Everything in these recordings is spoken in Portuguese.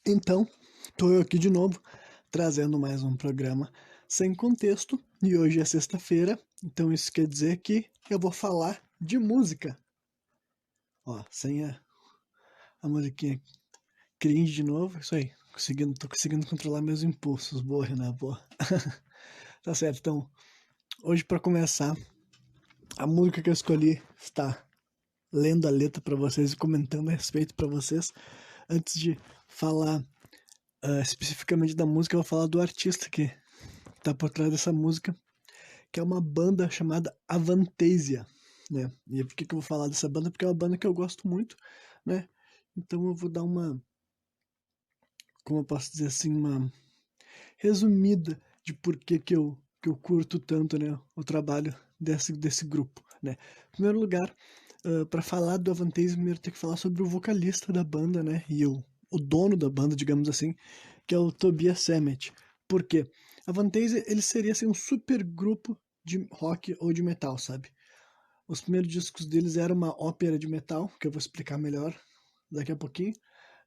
Então, tô eu aqui de novo, trazendo mais um programa sem contexto, e hoje é sexta-feira, então isso quer dizer que eu vou falar de música. Ó, sem a musiquinha cringe de novo, isso aí, tô conseguindo controlar meus impulsos, boa, Renan, boa. Tá certo, então, hoje pra começar, a música que eu escolhi está lendo a letra pra vocês e comentando a respeito pra vocês. Antes de falar especificamente da música, eu vou falar do artista que tá por trás dessa música, que é uma banda chamada Avantasia, né? E por que eu vou falar dessa banda? Porque é uma banda que eu gosto muito, né? Então eu vou dar uma, como eu posso dizer assim, uma resumida de por que eu curto tanto, né, o trabalho desse grupo, né? Em primeiro lugar, para falar do Avantasia, primeiro tem que falar sobre o vocalista da banda, né? E o dono da banda, digamos assim, que é o Tobias Sammet. Por quê? A Avantasia, ele seria assim, um super grupo de rock ou de metal, sabe? Os primeiros discos deles eram uma ópera de metal, que eu vou explicar melhor daqui a pouquinho,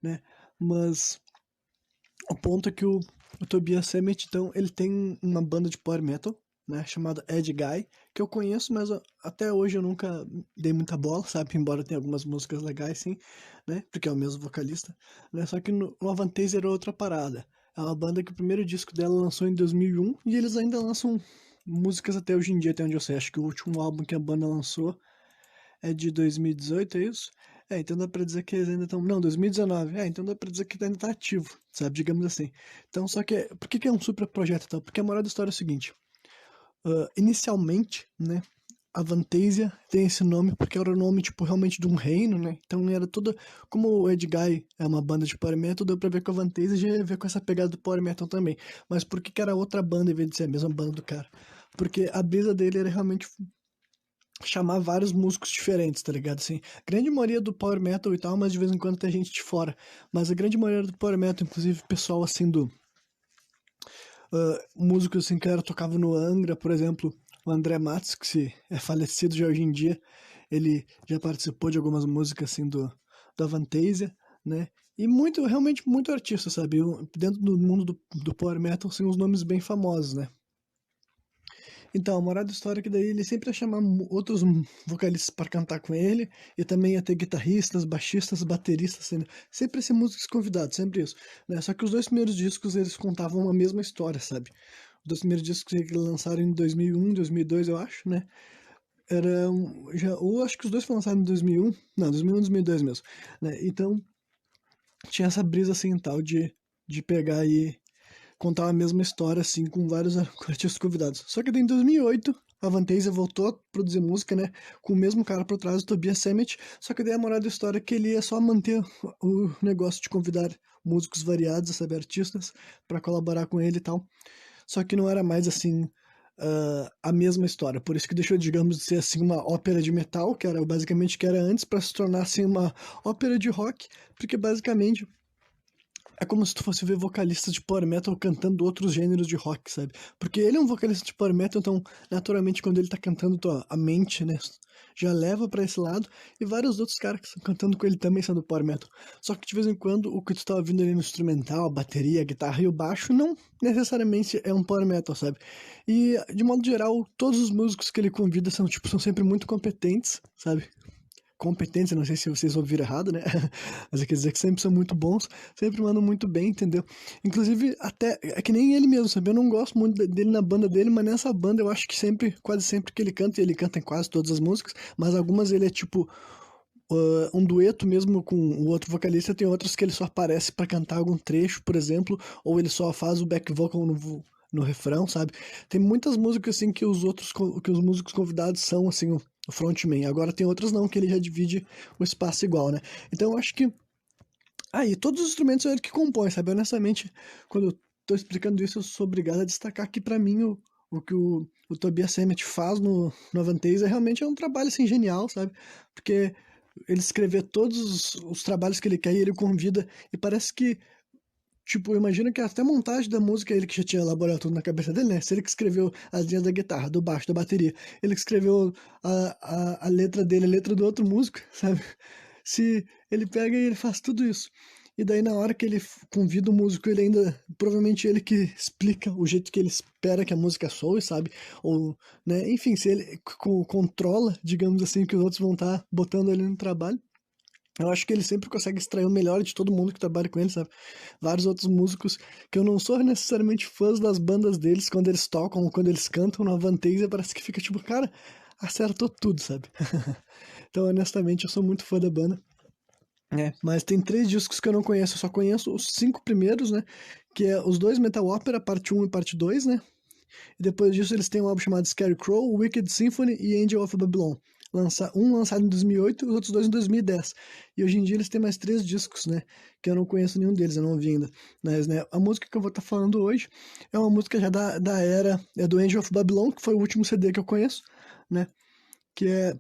né? Mas o ponto é que o Tobias Sammet, então, ele tem uma banda de power metal, né, chamada Ed Guy, que eu conheço, mas até hoje eu nunca dei muita bola, sabe? Embora tenha algumas músicas legais, sim, né? Porque é o mesmo vocalista, né? Só que no Avantasia era outra parada. É uma banda que o primeiro disco dela lançou em 2001 e eles ainda lançam músicas até hoje em dia, até onde eu sei. Acho que o último álbum que a banda lançou é de 2018, é isso? É, então dá pra dizer que eles ainda estão. Não, 2019. É, então dá pra dizer que ainda tá ativo, sabe? Digamos assim. Então, só que. Por que é um super projeto então? Porque a moral da história é o seguinte: inicialmente, né? A Vantasia tem esse nome porque era o nome, tipo, realmente de um reino, né? Então era toda. Como o Ed Guy é uma banda de Power Metal, deu pra ver que a Vantasia já ia ver com essa pegada do Power Metal também. Mas por que era outra banda em vez de ser a mesma banda do cara? Porque a brisa dele era realmente chamar vários músicos diferentes, tá ligado? Assim, grande maioria do power metal e tal, mas de vez em quando tem gente de fora. Mas a grande maioria do power metal, inclusive pessoal assim do músicos assim que era tocava no Angra, por exemplo, o André Matos, que se é falecido já hoje em dia, ele já participou de algumas músicas assim do Avantasia, né? E muito, realmente muito artista, sabe? Dentro do mundo do power metal, assim, uns nomes bem famosos, né? Então, a moral da história é que daí ele sempre ia chamar outros vocalistas para cantar com ele, e também ia ter guitarristas, baixistas, bateristas, sempre esse músicos convidados, sempre isso, né? Só que os dois primeiros discos, eles contavam a mesma história, sabe? Os dois primeiros discos que eles lançaram em 2001, 2002, eu acho, né? Ou acho que os dois foram lançados em 2001, não, 2001, 2002 mesmo, né? Então, tinha essa brisa assim, tal, de pegar e contar a mesma história, assim, com vários artistas convidados. Só que daí em 2008, a Vantasia voltou a produzir música, né, com o mesmo cara por trás, o Tobias Sammet, só que daí a moral da história é que ele ia só manter o negócio de convidar músicos variados, sabe, artistas, para colaborar com ele e tal. Só que não era mais, assim, a mesma história. Por isso que deixou, digamos, de ser, assim, uma ópera de metal, que era basicamente o que era antes, para se tornar, assim, uma ópera de rock, porque basicamente é como se tu fosse ver vocalistas de power metal cantando outros gêneros de rock, sabe? Porque ele é um vocalista de power metal, então, naturalmente, quando ele tá cantando, a mente, né, já leva pra esse lado, e vários outros caras que estão cantando com ele também são do power metal. Só que de vez em quando, o que tu tá ouvindo ali no instrumental, a bateria, a guitarra e o baixo, não necessariamente é um power metal, sabe? E, de modo geral, todos os músicos que ele convida são, tipo, são sempre muito competentes, sabe? Competência, não sei se vocês ouviram errado, né? Mas quer dizer que sempre são muito bons, sempre mandam muito bem, entendeu? Inclusive, até, é que nem ele mesmo, sabe? Eu não gosto muito dele na banda dele, mas nessa banda eu acho que sempre, quase sempre que ele canta, e ele canta em quase todas as músicas, mas algumas ele é tipo um dueto mesmo com o outro vocalista, tem outras que ele só aparece pra cantar algum trecho, por exemplo, ou ele só faz o back vocal no refrão, sabe? Tem muitas músicas assim que que os músicos convidados são assim o frontman. Agora tem outras não, que ele já divide o espaço igual, né? Então eu acho que e todos os instrumentos são ele que compõe, sabe? Honestamente, quando eu tô explicando isso, eu sou obrigado a destacar que pra mim o que o Tobias Sammet faz no Avantasia realmente é um trabalho assim genial, sabe? Porque ele escrever todos os trabalhos que ele quer e ele convida, e parece que, tipo, eu imagino que até a montagem da música ele que já tinha elaborado tudo na cabeça dele, né? Se ele que escreveu as linhas da guitarra, do baixo, da bateria, ele que escreveu a letra dele, a letra do outro músico, sabe? Se ele pega e ele faz tudo isso. e daí na hora que ele convida o músico, ele ainda, provavelmente ele que explica o jeito que ele espera que a música soe, sabe? Ou, né, enfim, se ele controla, digamos assim, que os outros vão estar botando ele no trabalho. Eu acho que ele sempre consegue extrair o melhor de todo mundo que trabalha com ele, sabe? Vários outros músicos que eu não sou necessariamente fãs das bandas deles, quando eles tocam ou quando eles cantam na Vantasia, parece que fica tipo, cara, acertou tudo, sabe? Então, honestamente, eu sou muito fã da banda. Mas tem 3 discos que eu não conheço, eu só conheço os 5 primeiros, né? Que é os 2 Metal Opera, parte 1 e parte 2, né? E depois disso eles têm um álbum chamado Scarecrow, Wicked Symphony e Angel of Babylon. Um lançado em 2008 e os outros 2 em 2010. E hoje em dia eles têm mais 3 discos, né? Que eu não conheço nenhum deles, eu não ouvi ainda. Mas, né, a música que eu vou estar falando hoje é uma música já da era do Angel of Babylon, que foi o último CD que eu conheço, né? Que é...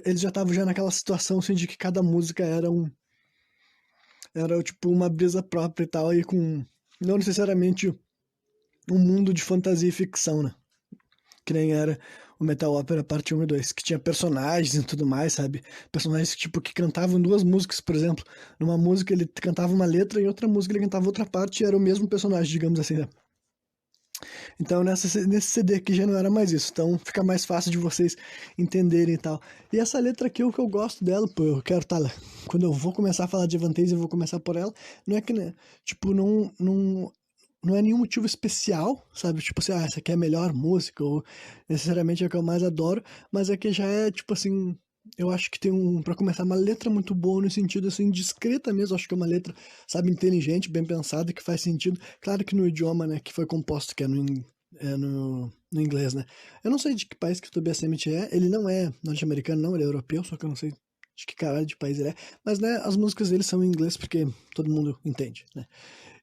eles já estavam já naquela situação assim, de que cada música era tipo uma brisa própria e tal, e com não necessariamente um mundo de fantasia e ficção, né? Que nem era o Metal Opera parte 1 e 2, que tinha personagens e tudo mais, sabe? Personagens tipo que cantavam 2 músicas, por exemplo. Numa música ele cantava uma letra e em outra música ele cantava outra parte e era o mesmo personagem, digamos assim, né? Então nesse CD aqui já não era mais isso, então fica mais fácil de vocês entenderem e tal. E essa letra aqui, o que eu gosto dela, pô, eu quero, tá, quando eu vou começar a falar de Vantage, eu vou começar por ela, não é que, né, tipo, não é nenhum motivo especial, sabe? Tipo assim, essa aqui é a melhor música, ou necessariamente é a que eu mais adoro, mas é que já é, tipo assim, eu acho que tem pra começar, uma letra muito boa no sentido, assim, discreta mesmo, acho que é uma letra, sabe, inteligente, bem pensada, que faz sentido. Claro que no idioma, né, que foi composto, que é no inglês, né? Eu não sei de que país que o Tobias Sammet é, ele não é norte-americano, não, ele é europeu, só que eu não sei de que caralho de país ele é, mas, né, as músicas dele são em inglês porque todo mundo entende, né?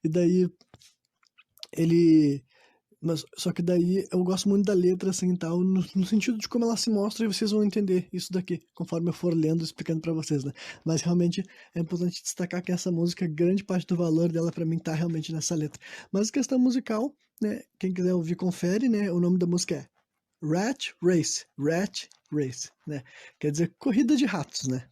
E daí ele. Mas só que daí eu gosto muito da letra, assim, tal, no sentido de como ela se mostra, e vocês vão entender isso daqui, conforme eu for lendo e explicando pra vocês, né? Mas realmente é importante destacar que essa música, grande parte do valor dela pra mim tá realmente nessa letra. Mas questão musical, né? Quem quiser ouvir, confere, né? O nome da música é Rat Race, né? Quer dizer, corrida de ratos, né?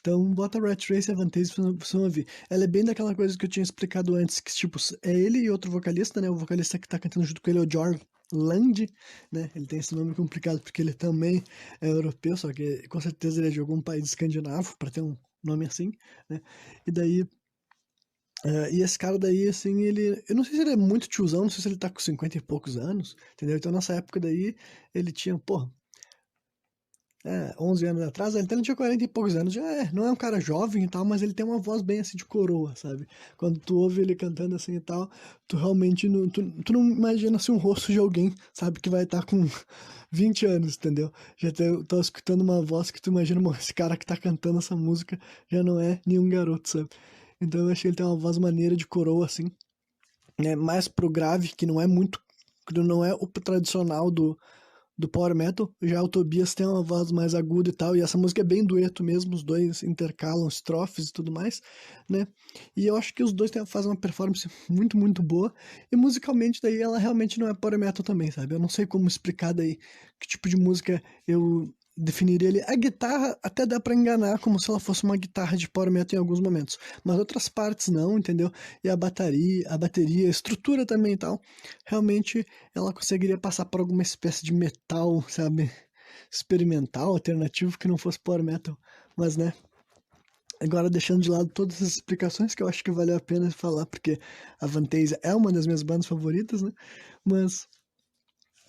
Então, bota Rat Race Advantage pra você ouvir. Ela é bem daquela coisa que eu tinha explicado antes, que, tipo, é ele e outro vocalista, né? O vocalista que tá cantando junto com ele é o Jorn Land, né? Ele tem esse nome complicado porque ele também é europeu, só que com certeza ele é de algum país escandinavo, pra ter um nome assim, né? E daí... e esse cara daí, assim, ele... Eu não sei se ele é muito tiozão, não sei se ele tá com 50 e poucos anos, entendeu? Então, nessa época daí, ele tinha, pô, 11 anos atrás, então ele tinha 40 e poucos anos, já não é um cara jovem e tal, mas ele tem uma voz bem assim de coroa, sabe? Quando tu ouve ele cantando assim e tal, tu realmente não, tu não imagina assim um rosto de alguém, sabe, que vai estar com 20 anos, entendeu? Já tô escutando uma voz que tu imagina, esse cara que tá cantando essa música já não é nenhum garoto, sabe? Então eu achei ele tem uma voz maneira de coroa, assim, né? Mais pro grave, que não é muito, que não é o tradicional do Power Metal, já o Tobias tem uma voz mais aguda e tal, e essa música é bem dueto mesmo, os dois intercalam estrofes e tudo mais, né? E eu acho que os dois fazem uma performance muito, muito boa, e musicalmente daí ela realmente não é Power Metal também, sabe? Eu não sei como explicar daí que tipo de música eu definiria ele. A guitarra até dá pra enganar como se ela fosse uma guitarra de Power Metal em alguns momentos, mas outras partes não, entendeu? E a bateria, a estrutura também e tal, realmente ela conseguiria passar por alguma espécie de metal, sabe? Experimental, alternativo, que não fosse power metal. Mas, né? Agora, deixando de lado todas as explicações que eu acho que valeu a pena falar, porque a Vantage é uma das minhas bandas favoritas, né? Mas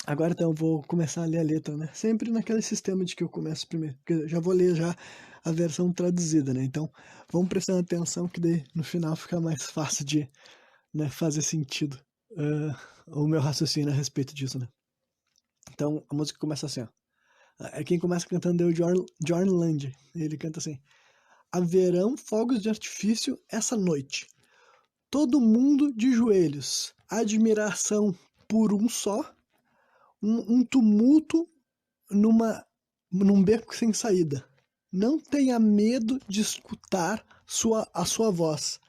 agora então eu vou começar a ler a letra, né? Sempre naquele sistema de que eu começo primeiro, porque eu já vou ler já a versão traduzida, né? Então, vamos prestando atenção que daí no final fica mais fácil de, né, fazer sentido o meu raciocínio a respeito disso, né? Então a música começa assim, ó. Quem começa cantando é o Jorn Land. Ele canta assim: haverão fogos de artifício essa noite. Todo mundo de joelhos. Admiração por um só. Um tumulto num beco sem saída. Não tenha medo de escutar a sua voz.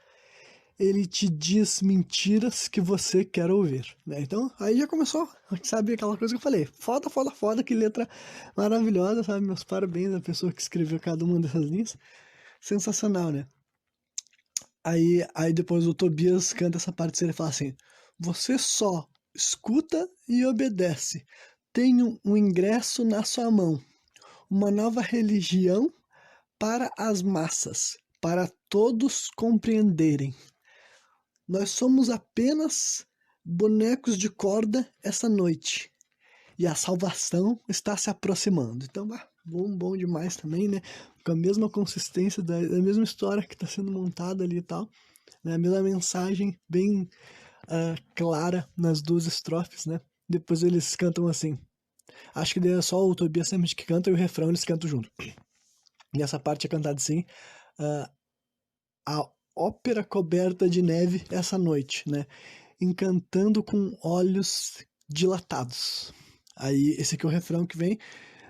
Ele te diz mentiras que você quer ouvir, né? Então, aí já começou, sabe, aquela coisa que eu falei, foda, foda, foda, que letra maravilhosa, sabe, meus parabéns à pessoa que escreveu cada uma dessas linhas, sensacional, né? Aí depois o Tobias canta essa parte e ele fala assim: Você só escuta e obedece. Tenho um ingresso na sua mão, uma nova religião para as massas, para todos compreenderem. Nós somos apenas bonecos de corda essa noite. E a salvação está se aproximando. Então, bom demais também, né? Com a mesma consistência da mesma história que está sendo montada ali e tal. Né? A mesma mensagem bem clara nas duas estrofes, né? Depois eles cantam assim. Acho que é só o Tobias sempre que canta e o refrão eles cantam junto. E essa parte é cantada assim. A ópera coberta de neve essa noite, né? Encantando com olhos dilatados. Aí, esse aqui é o refrão que vem,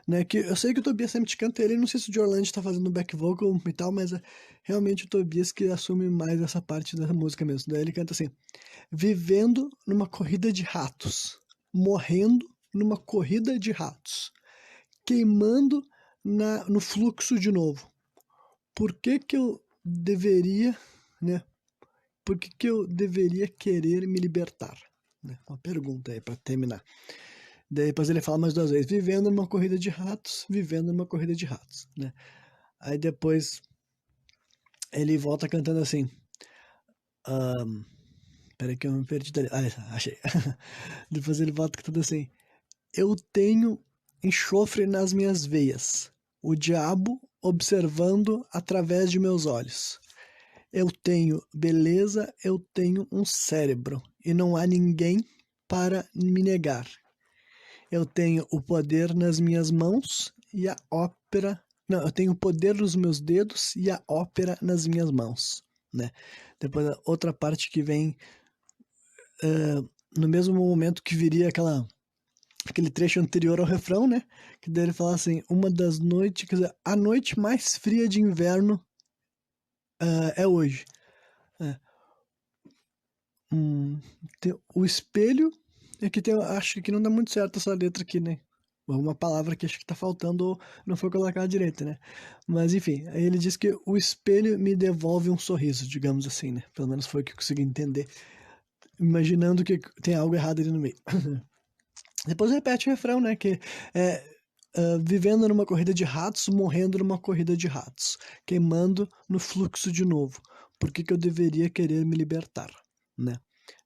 né? Que eu sei que o Tobias sempre canta ele, não sei se o Jorland tá fazendo back vocal e tal, mas é realmente o Tobias que assume mais essa parte da música mesmo. Daí ele canta assim: Vivendo numa corrida de ratos, morrendo numa corrida de ratos, queimando no fluxo de novo. Por que que eu deveria, né? Por que eu deveria querer me libertar? Né? Uma pergunta aí para terminar. Daí depois ele fala mais duas vezes, vivendo numa corrida de ratos, vivendo numa corrida de ratos, né? Aí depois ele volta cantando assim, peraí que eu me perdi dali, achei. Depois ele volta cantando assim, eu tenho enxofre nas minhas veias, o diabo observando através de meus olhos. Eu tenho beleza, eu tenho um cérebro, e não há ninguém para me negar. Eu tenho o poder nas minhas mãos e a ópera. Não, eu tenho o poder nos meus dedos e a ópera nas minhas mãos, né? Depois a outra parte que vem no mesmo momento que viria aquele trecho anterior ao refrão, né? Que daí ele fala assim: uma das noites, quer dizer, a noite mais fria de inverno é hoje. O espelho é que tem, acho que não dá muito certo essa letra aqui, né? Uma palavra que acho que tá faltando ou não foi colocada direito, né? Mas enfim, aí ele diz que o espelho me devolve um sorriso, digamos assim, né? Pelo menos foi o que eu consegui entender, imaginando que tem algo errado ali no meio. Depois repete o refrão, né? Que é vivendo numa corrida de ratos, morrendo numa corrida de ratos, queimando no fluxo de novo. Por que que eu deveria querer me libertar, né?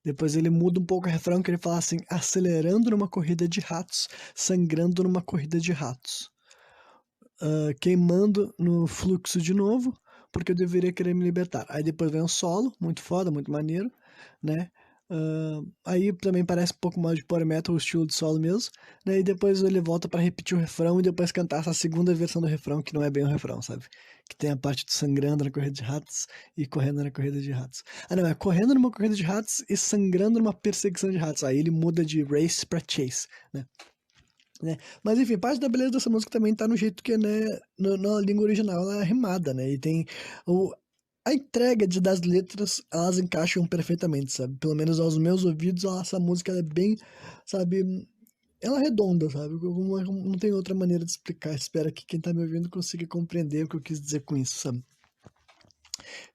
Depois ele muda um pouco o refrão, que ele fala assim, acelerando numa corrida de ratos, sangrando numa corrida de ratos. Queimando no fluxo de novo, porque eu deveria querer me libertar. Aí depois vem um solo, muito foda, muito maneiro, né? Aí também parece um pouco mais de power metal, o estilo de solo mesmo, né? E depois ele volta pra repetir o refrão e depois cantar essa segunda versão do refrão, que não é bem o refrão, sabe? Que tem a parte do sangrando na corrida de ratos e correndo na corrida de ratos. Não, é correndo numa corrida de ratos e sangrando numa perseguição de ratos. Aí ele muda de race pra chase, né? Mas enfim, parte da beleza dessa música também tá no jeito que, né, na língua original ela é rimada, né? E tem a entrega das letras, elas encaixam perfeitamente, sabe? Pelo menos aos meus ouvidos, essa música é bem, sabe? Ela é redonda, sabe? Não tem outra maneira de explicar. Espero que quem tá me ouvindo consiga compreender o que eu quis dizer com isso, sabe?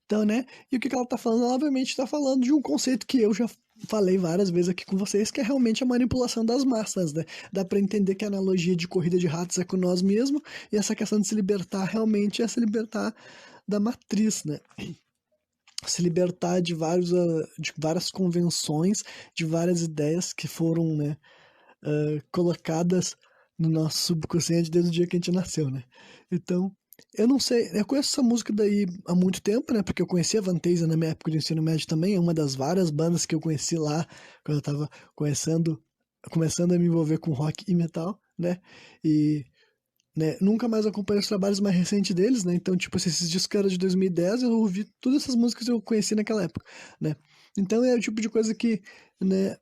Então, né? E o que ela tá falando? Ela obviamente tá falando de um conceito que eu já falei várias vezes aqui com vocês, que é realmente a manipulação das massas, né? Dá pra entender que a analogia de corrida de ratos é com nós mesmos, e essa questão de se libertar realmente é se libertar da matriz, né? Se libertar de várias convenções, de várias ideias que foram, né, colocadas no nosso subconsciente desde o dia que a gente nasceu, né? Então, eu não sei, eu conheço essa música daí há muito tempo, né? Porque eu conheci a Vantasia na minha época de ensino médio também, é uma das várias bandas que eu conheci lá quando eu tava começando a me envolver com rock e metal, né? E né, nunca mais acompanhei os trabalhos mais recentes deles, né? Então, tipo, esses discos eram de 2010, eu ouvi todas essas músicas que eu conheci naquela época, né? Então é o tipo de coisa que, né,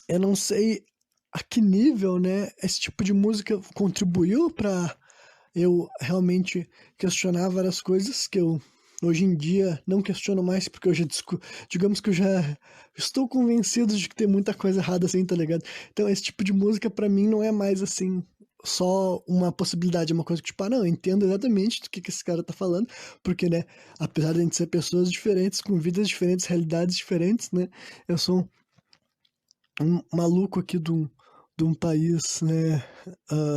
eu não sei a que nível, né, esse tipo de música contribuiu para eu realmente questionar várias coisas que eu hoje em dia não questiono mais, porque eu já digamos que eu já estou convencido de que tem muita coisa errada assim, tá ligado? Então esse tipo de música para mim não é mais assim só uma possibilidade, é uma coisa que, tipo, não, eu entendo exatamente do que esse cara tá falando, porque, né, apesar de a gente ser pessoas diferentes, com vidas diferentes, realidades diferentes, né, eu sou um maluco aqui de um país, né,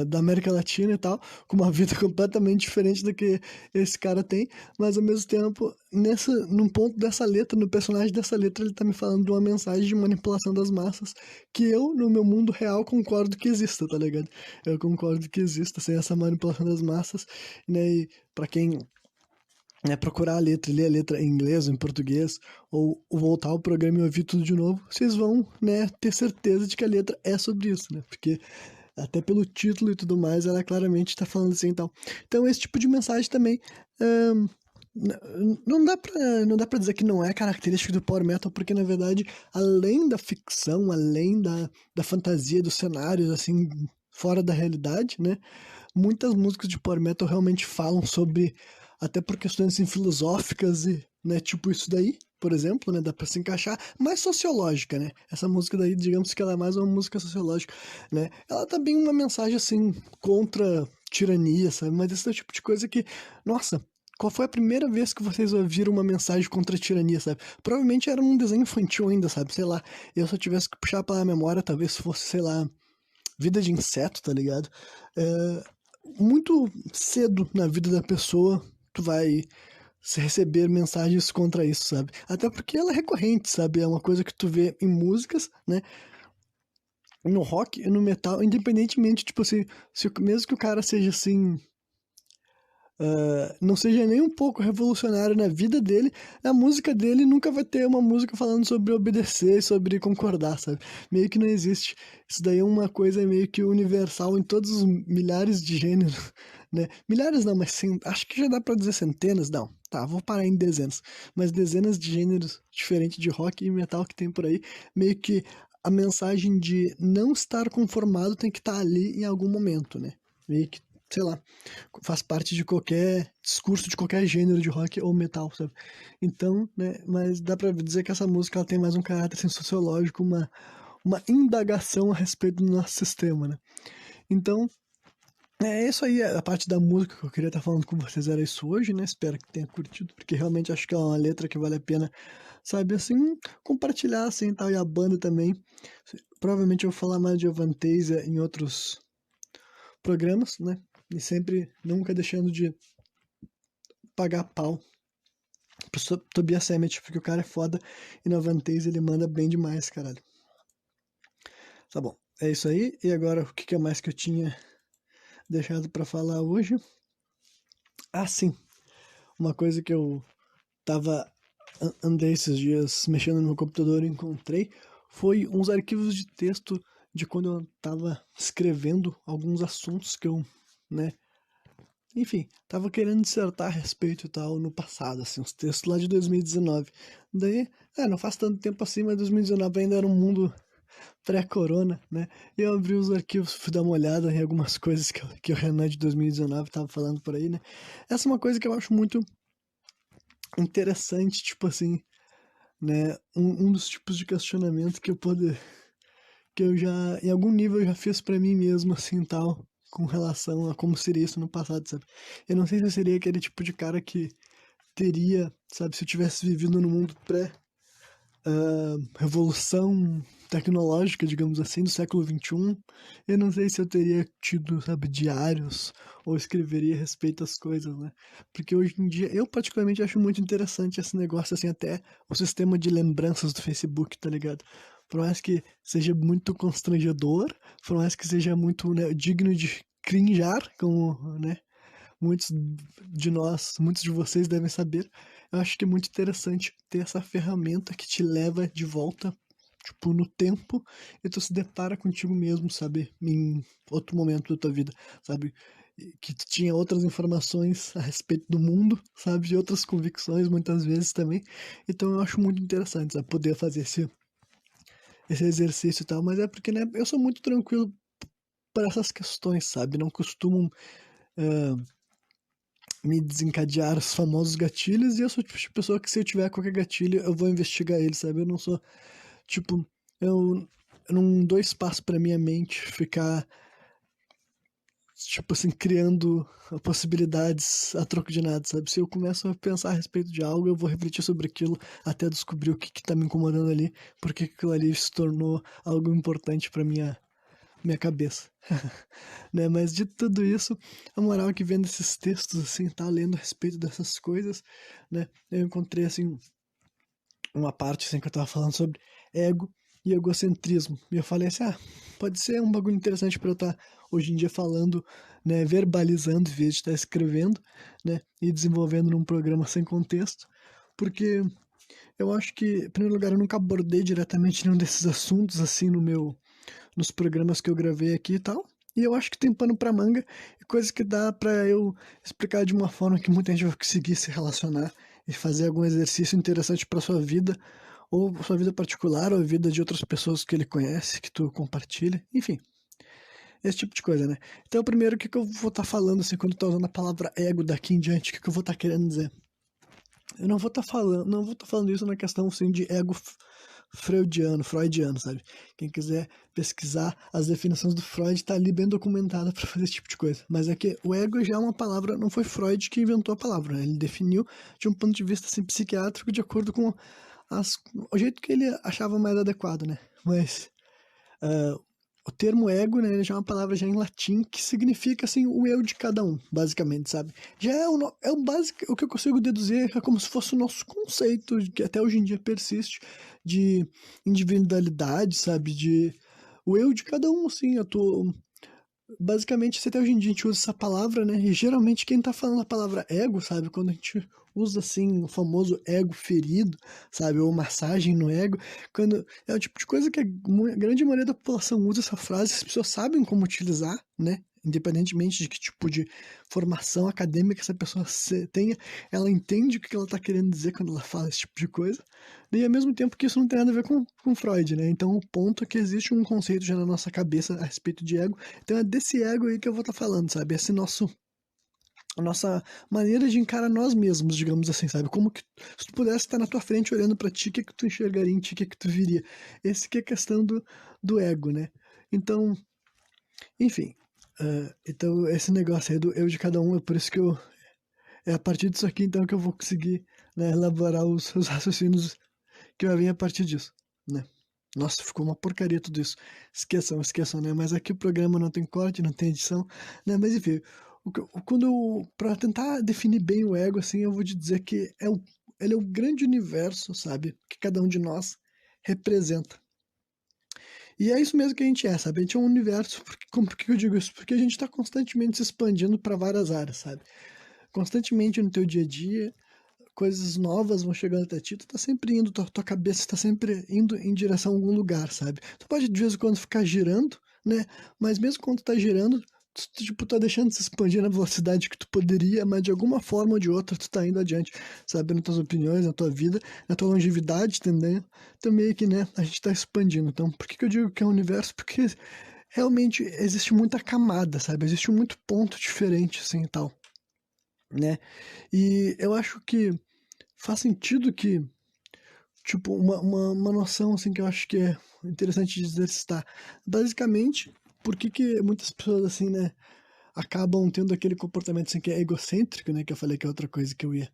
da América Latina e tal, com uma vida completamente diferente da que esse cara tem, mas ao mesmo tempo, num ponto dessa letra, no personagem dessa letra, ele tá me falando de uma mensagem de manipulação das massas que eu, no meu mundo real, concordo que exista, tá ligado? Eu concordo que exista, sem essa manipulação das massas, né, e pra quem procurar a letra, ler a letra em inglês ou em português, ou voltar ao programa e ouvir tudo de novo, vocês vão, né, ter certeza de que a letra é sobre isso, né? Porque até pelo título e tudo mais, ela claramente está falando assim e tal. Então, esse tipo de mensagem também ahn, não dá pra dizer que não é característica do Power Metal, porque na verdade, além da ficção, além da fantasia, dos cenários, assim, fora da realidade, né? Muitas músicas de Power Metal realmente falam sobre, até por questões assim, filosóficas e, né, tipo isso daí, por exemplo, né, dá pra se encaixar, mais sociológica, né, essa música daí, digamos que ela é mais uma música sociológica, né, ela também uma mensagem, assim, contra tirania, sabe, mas esse é o tipo de coisa que, nossa, qual foi a primeira vez que vocês ouviram uma mensagem contra a tirania, sabe? Provavelmente era um desenho infantil ainda, sabe? Sei lá, eu se eu tivesse que puxar pela memória, talvez fosse, sei lá, Vida de Inseto, tá ligado? É, muito cedo na vida da pessoa, tu vai receber mensagens contra isso, sabe? Até porque ela é recorrente, sabe? É uma coisa que tu vê em músicas, né? No rock e no metal, independentemente, tipo assim, mesmo que o cara seja assim, não seja nem um pouco revolucionário na vida dele, a música dele nunca vai ter uma música falando sobre obedecer, sobre concordar, sabe? Meio que não existe. Isso daí é uma coisa meio que universal em todos os milhares de gêneros, né? Milhares não, mas acho que já dá pra dizer centenas, não. Tá, vou parar em dezenas. Mas dezenas de gêneros diferentes de rock e metal que tem por aí, meio que a mensagem de não estar conformado tem que estar ali em algum momento, né? Meio que, sei lá, faz parte de qualquer discurso de qualquer gênero de rock ou metal, sabe? Então, né, mas dá pra dizer que essa música ela tem mais um caráter assim, sociológico, uma indagação a respeito do nosso sistema, né? Então, é isso aí, a parte da música que eu queria estar falando com vocês era isso hoje, né? Espero que tenha curtido, porque realmente acho que é uma letra que vale a pena, sabe, assim, compartilhar, assim, tal, e a banda também. Provavelmente eu vou falar mais de Avantasia em outros programas, né? E sempre, nunca deixando de pagar pau pro Tobias Sammet, porque o cara é foda e no Avantasia ele manda bem demais, caralho. Tá bom, é isso aí. E agora, o que é mais que eu tinha deixado pra falar hoje? Ah, sim. Uma coisa que eu tava andei esses dias mexendo no meu computador e encontrei foi uns arquivos de texto de quando eu tava escrevendo alguns assuntos que eu, né, enfim, tava querendo dissertar a respeito e tal no passado, assim, uns textos lá de 2019. Daí, não faz tanto tempo assim, mas 2019 ainda era um mundo pré-corona, né? E eu abri os arquivos, fui dar uma olhada em algumas coisas que o Renan de 2019 tava falando por aí, né? Essa é uma coisa que eu acho muito interessante, tipo assim, né? Um dos tipos de questionamento que eu já, em algum nível, eu já fiz pra mim mesmo, assim, tal, com relação a como seria isso no passado, sabe? Eu não sei se eu seria aquele tipo de cara que teria, sabe, se eu tivesse vivido no mundo revolução tecnológica, digamos assim, do século XXI, eu não sei se eu teria tido, sabe, diários ou escreveria a respeito das coisas, né? Porque hoje em dia, eu particularmente acho muito interessante esse negócio, assim, até o sistema de lembranças do Facebook, tá ligado? Por mais que seja muito constrangedor, por mais que seja muito, né, digno de crinjar, como, né, muitos de nós, muitos de vocês devem saber, eu acho que é muito interessante ter essa ferramenta que te leva de volta, tipo, no tempo, e tu se depara contigo mesmo, sabe? Em outro momento da tua vida, sabe? Que tu tinha outras informações a respeito do mundo, sabe? De outras convicções, muitas vezes também. Então eu acho muito interessante, sabe? Poder fazer esse exercício e tal, mas é porque, né, eu sou muito tranquilo para essas questões, sabe? Não costumo me desencadear os famosos gatilhos, e eu sou o tipo de pessoa que se eu tiver qualquer gatilho, eu vou investigar ele, sabe? Eu não sou, tipo, eu não dou espaço pra minha mente ficar tipo assim, criando possibilidades a troco de nada, sabe? Se eu começo a pensar a respeito de algo, eu vou refletir sobre aquilo até descobrir o que que tá me incomodando ali, porque aquilo ali se tornou algo importante pra minha cabeça, né? Mas de tudo isso, a moral é que vendo esses textos, assim, tá lendo a respeito dessas coisas, né? Eu encontrei, assim, uma parte, assim, que eu tava falando sobre ego e egocentrismo. E eu falei assim, pode ser um bagulho interessante pra eu estar hoje em dia falando, né, verbalizando em vez de estar escrevendo, né, e desenvolvendo num programa sem contexto, porque eu acho que, em primeiro lugar, eu nunca abordei diretamente nenhum desses assuntos, assim, nos programas que eu gravei aqui e tal. E eu acho que tem pano pra manga e coisas que dá pra eu explicar de uma forma que muita gente vai conseguir se relacionar e fazer algum exercício interessante pra sua vida, ou sua vida particular, ou a vida de outras pessoas que ele conhece, que tu compartilha, enfim, esse tipo de coisa, né? Então, primeiro, o que que eu vou estar falando, assim, quando eu tô usando a palavra ego daqui em diante, o que que eu vou estar querendo dizer? Eu não vou estar falando isso na questão, assim, de ego freudiano, sabe? Quem quiser pesquisar as definições do Freud tá ali bem documentada para fazer esse tipo de coisa. Mas é que o ego já é uma palavra, não foi Freud que inventou a palavra, né? Ele definiu de um ponto de vista assim, psiquiátrico de acordo com o jeito que ele achava mais adequado, né? Mas o termo ego, né, ele já é uma palavra já em latim que significa assim o eu de cada um, basicamente, sabe? Já é é o básico, o que eu consigo deduzir é como se fosse o nosso conceito que até hoje em dia persiste de individualidade, sabe? De o eu de cada um, assim, eu tô basicamente, se até hoje em dia a gente usa essa palavra, né? E geralmente quem tá falando a palavra ego, sabe? Quando a gente usa assim o famoso ego ferido, sabe? Ou massagem no ego, quando é o tipo de coisa que a grande maioria da população usa essa frase, as pessoas sabem como utilizar, né? Independentemente de que tipo de formação acadêmica essa pessoa tenha, ela entende o que ela tá querendo dizer quando ela fala esse tipo de coisa. E ao mesmo tempo que isso não tem nada a ver com Freud, né? Então o ponto é que existe um conceito já na nossa cabeça a respeito de ego, então é desse ego aí que eu vou estar falando, sabe? A nossa maneira de encarar nós mesmos, digamos assim, sabe? Como que se tu pudesse estar na tua frente olhando pra ti, o que que tu enxergaria em ti, o que que tu viria? Esse que é a questão do ego, né? Então, enfim, então esse negócio aí do eu de cada um, é por isso que é a partir disso aqui então que eu vou conseguir, né, elaborar os raciocínios que vai vir a partir disso, né? Nossa, ficou uma porcaria tudo isso. Esqueçam, né? Mas aqui o programa não tem corte, não tem edição, né? Mas enfim, para tentar definir bem o ego, assim, eu vou te dizer que ele é o grande universo, sabe? Que cada um de nós representa. E é isso mesmo que a gente é, sabe? A gente é um universo. Por que eu digo isso? Porque a gente está constantemente se expandindo para várias áreas, sabe? Constantemente no teu dia a dia, coisas novas vão chegando até ti, tu tá sempre indo, tua cabeça tá sempre indo em direção a algum lugar, sabe? Tu pode de vez em quando ficar girando, né? Mas mesmo quando tu tá girando, tipo, tá deixando de se expandir na velocidade que tu poderia, mas de alguma forma ou de outra tu tá indo adiante, sabe? Nas tuas opiniões, na tua vida, na tua longevidade, entendeu? Então meio que, né, a gente tá expandindo. Então, por que que eu digo que é um universo? Porque realmente existe muita camada, sabe? Existe muito ponto diferente, assim, e tal, né? E eu acho que faz sentido que, tipo, uma noção, assim, que eu acho que é interessante de exercitar. Basicamente, por que que muitas pessoas, assim, né, acabam tendo aquele comportamento, assim, que é egocêntrico, né, que eu falei que é outra coisa que eu ia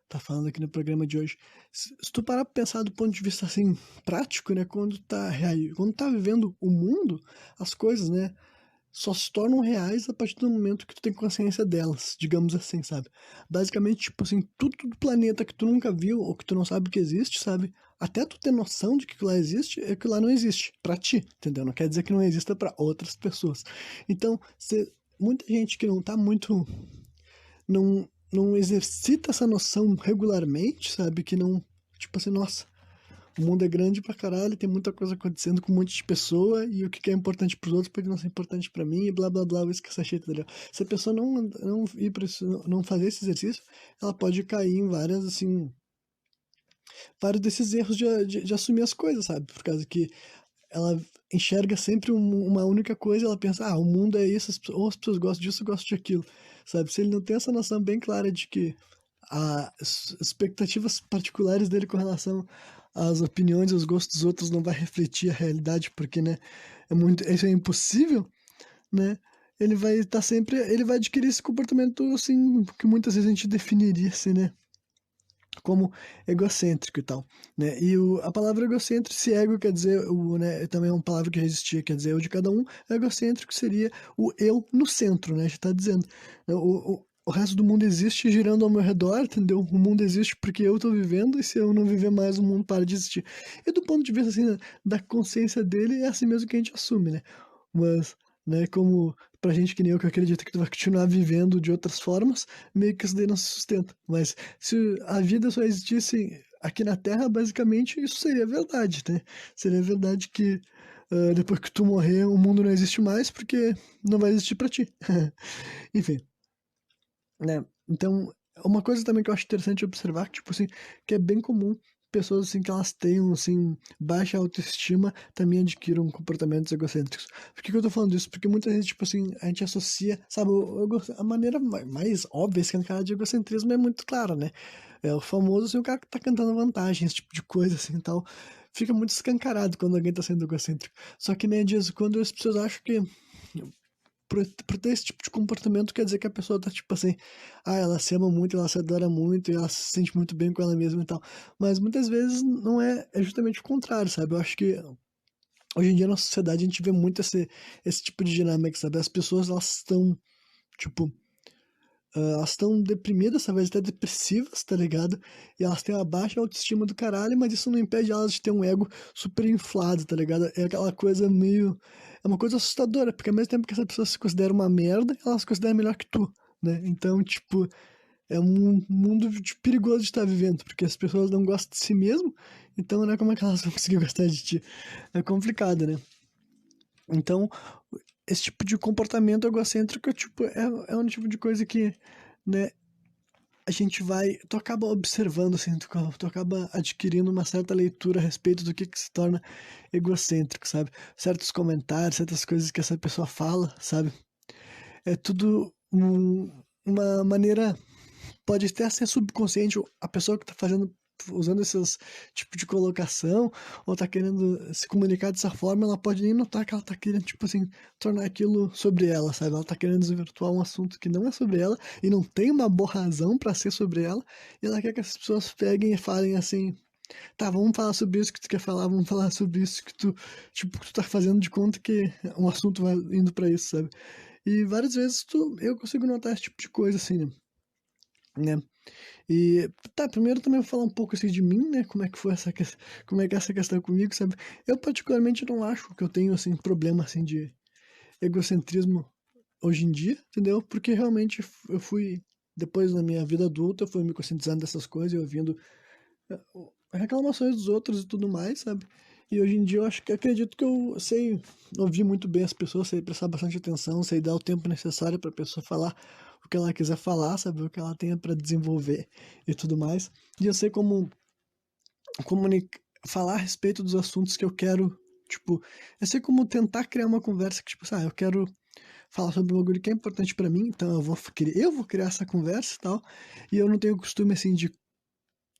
tá falando aqui no programa de hoje. Se tu parar pra pensar do ponto de vista, assim, prático, né, quando tá vivendo o mundo, as coisas, né, só se tornam reais a partir do momento que tu tem consciência delas, digamos assim, sabe? Basicamente, tipo assim, tudo do planeta que tu nunca viu ou que tu não sabe que existe, sabe? Até tu ter noção de que aquilo lá existe, é que lá não existe pra ti, entendeu? Não quer dizer que não exista pra outras pessoas. Então, muita gente que não tá muito, não exercita essa noção regularmente, sabe? Que não, tipo assim, nossa, o mundo é grande pra caralho, tem muita coisa acontecendo com um monte de pessoa, e o que é importante pros outros pode não ser importante pra mim, e blá blá blá, isso que essa shit, entendeu? Se a pessoa não ir pra isso, não fazer esse exercício, ela pode cair em várias, assim, vários desses erros de assumir as coisas, sabe? Por causa que ela enxerga sempre uma única coisa, ela pensa, o mundo é isso, ou as pessoas gostam disso, ou gostam daquilo, sabe? Se ele não tem essa noção bem clara de que as expectativas particulares dele com relação às opiniões e os gostos dos outros não vai refletir a realidade, porque, né, isso é impossível, né? ele vai estar sempre, ele vai adquirir esse comportamento, assim, que muitas vezes a gente definiria, assim, né, como egocêntrico e tal, né? E a palavra egocêntrico, se ego quer dizer né, também é uma palavra que já existia, quer dizer eu de cada um, egocêntrico seria o eu no centro, né? Já tá dizendo. O resto do mundo existe girando ao meu redor, entendeu? O mundo existe porque eu tô vivendo e se eu não viver mais, o mundo para de existir. E do ponto de vista, assim, da consciência dele, é assim mesmo que a gente assume, né? Mas, né, como pra gente que nem eu que acredita que tu vai continuar vivendo de outras formas, meio que isso daí não se sustenta. Mas se a vida só existisse aqui na Terra, basicamente isso seria verdade, né? Seria verdade que depois que tu morrer, o mundo não existe mais porque não vai existir pra ti. Enfim, né? Então, uma coisa também que eu acho interessante observar, que, tipo assim, que é bem comum pessoas assim que elas tenham assim baixa autoestima também adquiram comportamentos egocêntricos. Por que que eu tô falando isso? Porque muitas vezes, tipo assim, a gente associa, sabe, a maneira mais óbvia esse cara de egocentrismo é muito clara, né? É o famoso assim, o cara que tá cantando vantagem, esse tipo de coisa assim e tal. Fica muito escancarado quando alguém tá sendo egocêntrico. Só que nem diz, quando as pessoas acham que por ter esse tipo de comportamento quer dizer que a pessoa tá tipo assim, ela se ama muito, ela se adora muito, e ela se sente muito bem com ela mesma e tal. Mas muitas vezes não é, é justamente o contrário, sabe? Eu acho que hoje em dia na sociedade a gente vê muito esse tipo de dinâmica, sabe? As pessoas elas estão, tipo, elas estão deprimidas, talvez até depressivas, tá ligado? E elas têm uma baixa autoestima do caralho, mas isso não impede elas de ter um ego super inflado, tá ligado? É aquela coisa meio. É uma coisa assustadora, porque ao mesmo tempo que essa pessoa se considera uma merda, ela se considera melhor que tu, né? Então, tipo, é um mundo perigoso de estar vivendo, porque as pessoas não gostam de si mesmo, então, né, como é que elas vão conseguir gostar de ti? É complicado, né? Então, esse tipo de comportamento egocêntrico, tipo, é um tipo de coisa que, né, a gente vai, tu acaba observando, assim, tu acaba adquirindo uma certa leitura a respeito do que se torna egocêntrico, sabe? Certos comentários, certas coisas que essa pessoa fala, sabe? É tudo uma maneira, pode até ser subconsciente, a pessoa que tá fazendo, usando esses tipo de colocação, ou tá querendo se comunicar dessa forma, ela pode nem notar que ela tá querendo, tipo assim, tornar aquilo sobre ela, sabe? Ela tá querendo desvirtuar um assunto que não é sobre ela, e não tem uma boa razão pra ser sobre ela, e ela quer que as pessoas peguem e falem assim, tá, vamos falar sobre isso que tu quer falar, vamos falar sobre isso que tu, tipo, que tu tá fazendo de conta que um assunto vai indo pra isso, sabe? E várias vezes eu consigo notar esse tipo de coisa, assim, né? E tá, primeiro também vou falar um pouco assim de mim, né? Como é que foi como é que é essa questão comigo, sabe? Eu particularmente não acho que eu tenho assim problema assim de egocentrismo hoje em dia, entendeu? Porque realmente eu fui depois da minha vida adulta, eu fui me conscientizando dessas coisas, eu ouvindo reclamações dos outros e tudo mais, sabe? E hoje em dia eu acho que acredito que eu sei ouvir muito bem as pessoas, sei prestar bastante atenção, sei dar o tempo necessário para a pessoa falar o que ela quiser falar, sabe? O que ela tenha para desenvolver e tudo mais. E eu sei como falar a respeito dos assuntos que eu quero, tipo, eu sei como tentar criar uma conversa que, tipo, eu quero falar sobre um bagulho que é importante para mim, então eu vou criar essa conversa e tal, e eu não tenho costume, assim, de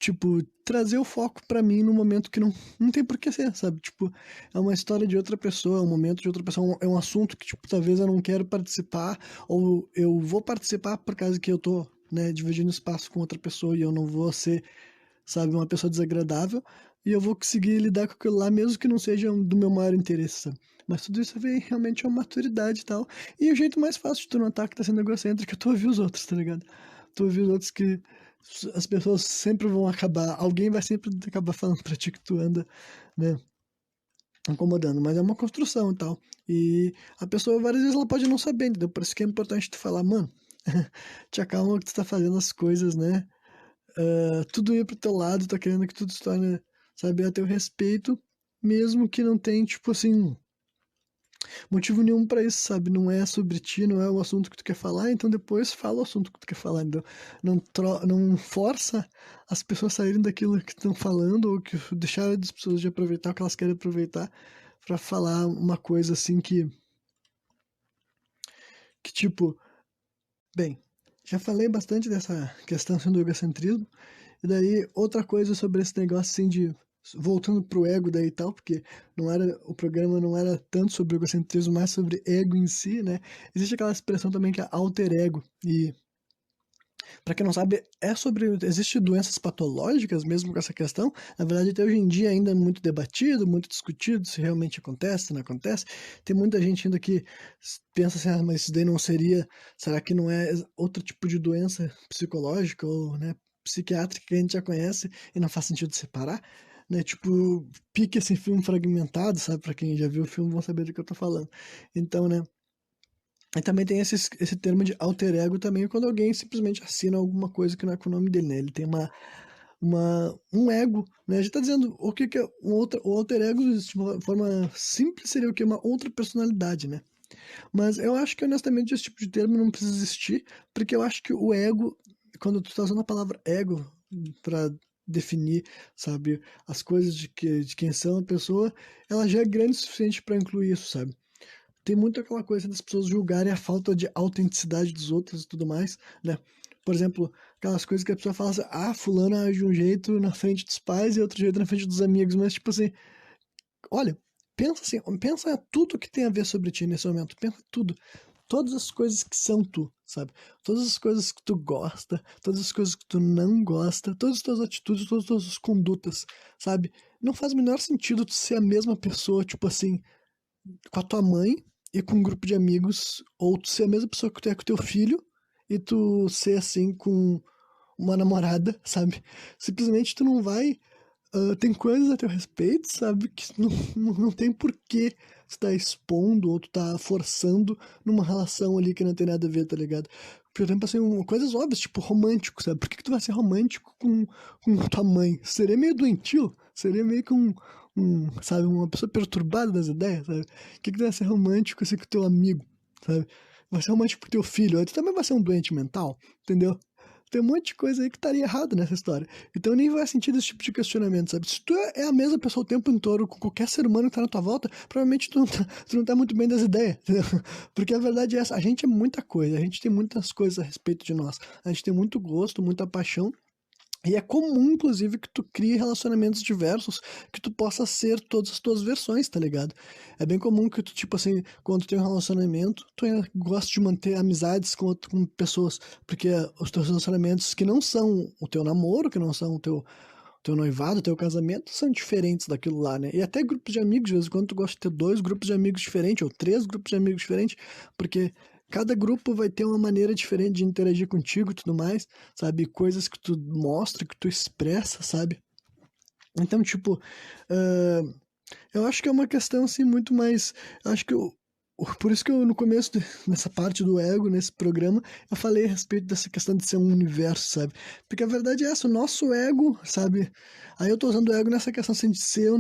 tipo, trazer o foco pra mim no momento que não tem por que ser, sabe? Tipo, é uma história de outra pessoa, é um momento de outra pessoa, é um assunto que, tipo, talvez eu não quero participar, ou eu vou participar por causa que eu tô, né, dividindo espaço com outra pessoa e eu não vou ser, sabe, uma pessoa desagradável, e eu vou conseguir lidar com aquilo lá, mesmo que não seja do meu maior interesse, sabe? Mas tudo isso vem realmente a maturidade e tal. E o jeito mais fácil de tu notar que tá sendo egocêntrico é tu ouvir os outros, tá ligado? Tu ouvir os outros que as pessoas sempre vão acabar, alguém vai sempre acabar falando pra ti que tu anda, né, incomodando, mas é uma construção e tal. E a pessoa várias vezes ela pode não saber, entendeu? Por isso que é importante tu falar, mano, te acalma que tu tá fazendo as coisas, né? Tudo ir pro teu lado, tá querendo que tudo se torne, sabe, a teu respeito, mesmo que não tenha, tipo assim, motivo nenhum pra isso, sabe? Não é sobre ti, não é o assunto que tu quer falar, então depois fala o assunto que tu quer falar, entendeu? Não força as pessoas saírem daquilo que estão falando ou que deixar as pessoas de aproveitar o que elas querem aproveitar pra falar uma coisa assim que tipo, bem, já falei bastante dessa questão assim, do egocentrismo, e daí outra coisa sobre esse negócio assim de voltando pro ego daí e tal, porque o programa não era tanto sobre egocentrismo, mas sobre ego em si, né? Existe aquela expressão também que é alter ego, e para quem não sabe, existe doenças patológicas mesmo com essa questão. Na verdade, até hoje em dia ainda é muito debatido, muito discutido se realmente acontece, se não acontece. Tem muita gente ainda que pensa assim, mas isso daí não seria, será que não é outro tipo de doença psicológica ou, né, psiquiátrica que a gente já conhece e não faz sentido separar? Né, tipo, pique esse filme fragmentado, sabe? Pra quem já viu o filme vão saber do que eu tô falando. Então, né, e também tem esse termo de alter ego também, quando alguém simplesmente assina alguma coisa que não é com o nome dele, né? Ele tem um ego, né? A gente tá dizendo o que é o alter ego, de uma forma simples, seria o que? Uma outra personalidade, né? Mas eu acho que, honestamente, esse tipo de termo não precisa existir, porque eu acho que o ego, quando tu tá usando a palavra ego pra definir, sabe, as coisas de quem são a pessoa, ela já é grande o suficiente pra incluir isso, sabe? Tem muito aquela coisa das pessoas julgarem a falta de autenticidade dos outros e tudo mais, né? Por exemplo, aquelas coisas que a pessoa fala assim, fulano age de um jeito na frente dos pais e outro jeito na frente dos amigos, mas tipo assim, olha, pensa assim, pensa tudo que tem a ver sobre ti nesse momento, pensa tudo. Todas as coisas que são tu, sabe? Todas as coisas que tu gosta, todas as coisas que tu não gosta, todas as tuas atitudes, todas as tuas condutas, sabe? Não faz o menor sentido tu ser a mesma pessoa, tipo assim, com a tua mãe e com um grupo de amigos, ou tu ser a mesma pessoa que tu é com teu filho e tu ser assim com uma namorada, sabe? Simplesmente tu não vai. Tem coisas a teu respeito, sabe? Que não tem porquê tu tá expondo ou tu tá forçando numa relação ali que não tem nada a ver, tá ligado? Por exemplo, assim, coisas óbvias, tipo romântico, sabe? Por que tu vai ser romântico com tua mãe? Seria meio doentio, seria meio que sabe, uma pessoa perturbada das ideias, sabe? Por que tu vai ser romântico assim com teu amigo, sabe? Vai ser romântico com teu filho, aí tu também vai ser um doente mental, entendeu? Tem um monte de coisa aí que estaria errado nessa história. Então nem faz sentido esse tipo de questionamento, sabe? Se tu é a mesma pessoa o tempo inteiro com qualquer ser humano que tá na tua volta, provavelmente tu não tá muito bem das ideias, entendeu? Porque a verdade é essa, a gente é muita coisa, a gente tem muitas coisas a respeito de nós. A gente tem muito gosto, muita paixão, e é comum, inclusive, que tu crie relacionamentos diversos, que tu possa ser todas as tuas versões, tá ligado? É bem comum que tu, tipo assim, quando tu tem um relacionamento, tu gosta de manter amizades com pessoas, porque os teus relacionamentos que não são o teu namoro, que não são o teu noivado, o teu casamento, são diferentes daquilo lá, né? E até grupos de amigos, de vez em quando tu gosta de ter 2 grupos de amigos diferentes, ou 3 grupos de amigos diferentes, porque cada grupo vai ter uma maneira diferente de interagir contigo e tudo mais, sabe? Coisas que tu mostra, que tu expressa, sabe? Então, tipo, ah, eu acho que é uma questão, assim, muito mais. Eu acho que por isso que eu, no começo nessa parte do ego, nesse programa, eu falei a respeito dessa questão de ser um universo, sabe? Porque a verdade é essa, o nosso ego, sabe? Aí eu tô usando o ego nessa questão assim, de ser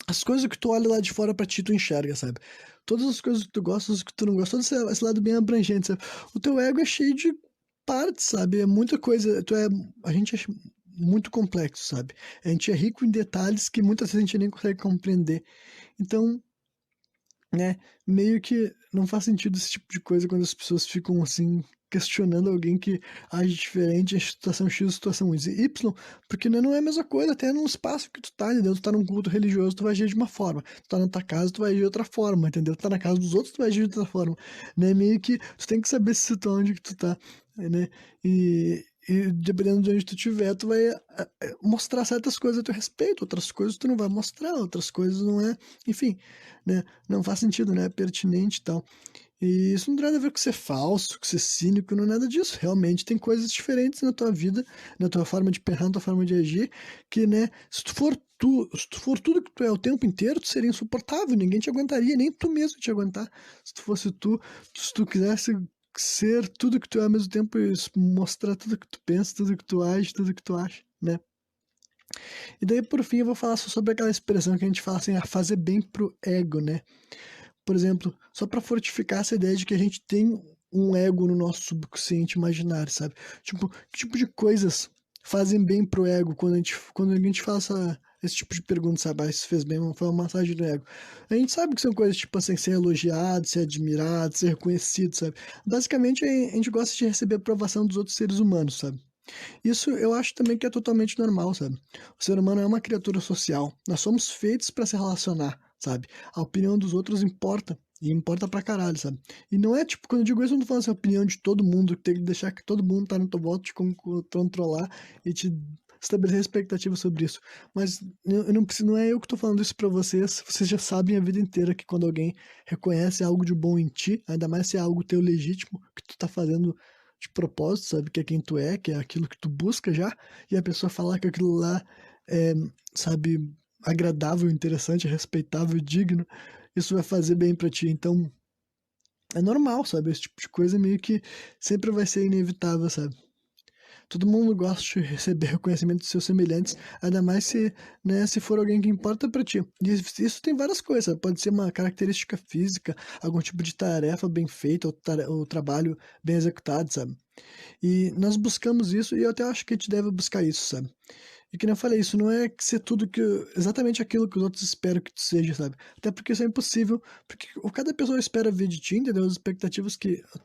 as coisas que tu olha lá de fora pra ti, tu enxerga, sabe? Todas as coisas que tu gosta, as que tu não gosta, todo esse lado bem abrangente, sabe? O teu ego é cheio de partes, sabe? É muita coisa. A gente é muito complexo, sabe? A gente é rico em detalhes que muitas vezes a gente nem consegue compreender. Então, né, meio que não faz sentido esse tipo de coisa quando as pessoas ficam assim questionando alguém que age diferente em situação X, situação Y, porque né, não é a mesma coisa, até no espaço que tu tá, entendeu? Tu tá num culto religioso, tu vai agir de uma forma, tu tá na tua casa, tu vai agir de outra forma, entendeu? Tu tá na casa dos outros, tu vai agir de outra forma, né? Meio que tu tem que saber se tu tá onde que tu tá, né? E dependendo de onde tu estiver, tu vai mostrar certas coisas a teu respeito, outras coisas tu não vai mostrar, outras coisas não é, enfim, né? Não faz sentido, né? É pertinente e tal. E isso não tem nada a ver com ser falso, com ser cínico, não é nada disso. Realmente tem coisas diferentes na tua vida, na tua forma de pensar, na tua forma de agir, que, né, se tu for tudo que tu é o tempo inteiro, tu seria insuportável, ninguém te aguentaria, nem tu mesmo te aguentar. Se tu fosse tu, se tu quisesse ser tudo que tu é ao mesmo tempo e mostrar tudo que tu pensa, tudo que tu age, tudo que tu acha, né? E daí, por fim, eu vou falar só sobre aquela expressão que a gente fala assim, a fazer bem pro ego, né? Por exemplo, só para fortificar essa ideia de que a gente tem um ego no nosso subconsciente imaginário, sabe? Tipo, que tipo de coisas fazem bem pro ego quando a gente fala esse tipo de pergunta, sabe? Isso fez bem, foi uma massagem do ego. A gente sabe que são coisas tipo assim, ser elogiado, ser admirado, ser reconhecido, sabe? Basicamente, a gente gosta de receber a aprovação dos outros seres humanos, sabe? Isso eu acho também que é totalmente normal, sabe? O ser humano é uma criatura social. Nós somos feitos para se relacionar, sabe? A opinião dos outros importa. E importa pra caralho, sabe? E não é tipo, quando eu digo isso, eu não tô falando assim, a opinião de todo mundo, que tem que deixar que todo mundo tá no teu voto, te controlar e te estabelecer expectativas sobre isso. Mas eu não preciso, não é eu que tô falando isso pra vocês. Vocês já sabem a vida inteira que quando alguém reconhece algo de bom em ti, ainda mais se é algo teu legítimo, que tu tá fazendo de propósito, sabe? Que é quem tu é, que é aquilo que tu busca já, e a pessoa falar que aquilo lá é, sabe, agradável, interessante, respeitável, digno, isso vai fazer bem pra ti. Então, é normal, sabe? Esse tipo de coisa meio que sempre vai ser inevitável, sabe? Todo mundo gosta de receber reconhecimento dos seus semelhantes, ainda mais se, né, se for alguém que importa pra ti. E isso tem várias coisas, sabe? Pode ser uma característica física, algum tipo de tarefa bem feita, ou trabalho bem executado, sabe? E nós buscamos isso e eu até acho que a gente deve buscar isso, sabe? E que nem eu falei, isso não é ser tudo que exatamente aquilo que os outros esperam que tu seja, sabe? Até porque isso é impossível, porque o cada pessoa espera ver de ti, entendeu? As expectativas que a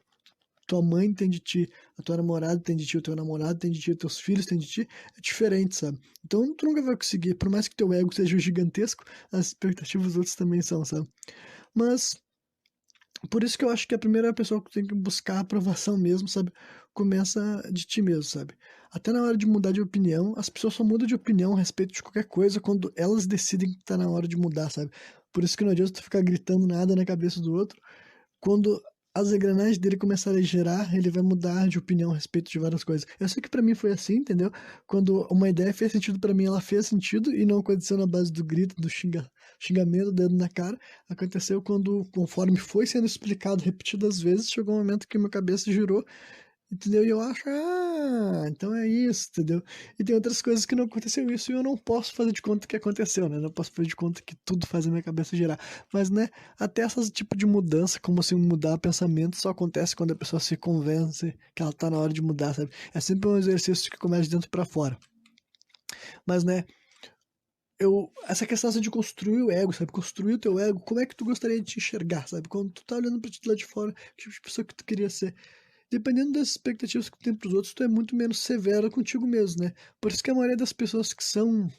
tua mãe tem de ti, a tua namorada tem de ti, o teu namorado tem de ti, os teus filhos têm de ti, é diferente, sabe? Então tu nunca vai conseguir, por mais que teu ego seja gigantesco, as expectativas dos outros também são, sabe? Mas por isso que eu acho que a primeira pessoa que tem que buscar a aprovação mesmo, sabe? Começa de ti mesmo, sabe? Até na hora de mudar de opinião, as pessoas só mudam de opinião a respeito de qualquer coisa quando elas decidem que tá na hora de mudar, sabe? Por isso que não adianta tu ficar gritando nada na cabeça do outro. Quando as engrenagens dele começarem a girar, ele vai mudar de opinião a respeito de várias coisas. Eu sei que pra mim foi assim, entendeu? Quando uma ideia fez sentido pra mim, ela fez sentido e não aconteceu na base do grito, do xingamento, dedo na cara. Aconteceu quando, conforme foi sendo explicado repetidas vezes, chegou um momento que minha cabeça girou, entendeu? E eu acho, então é isso, entendeu? E tem outras coisas que não aconteceu isso e eu não posso fazer de conta que aconteceu, né? Não posso fazer de conta que tudo faz a minha cabeça girar. Mas, né, até essas tipo de mudança, como assim mudar pensamento, só acontece quando a pessoa se convence que ela tá na hora de mudar, sabe? É sempre um exercício que começa de dentro pra fora. Mas, né, essa questão assim, de construir o ego, sabe? Construir o teu ego, como é que tu gostaria de te enxergar, sabe? Quando tu tá olhando pra ti lá de fora, que tipo de pessoa que tu queria ser? Dependendo das expectativas que tu tem pros outros, tu é muito menos severo contigo mesmo, né? Por isso que a maioria das pessoas que são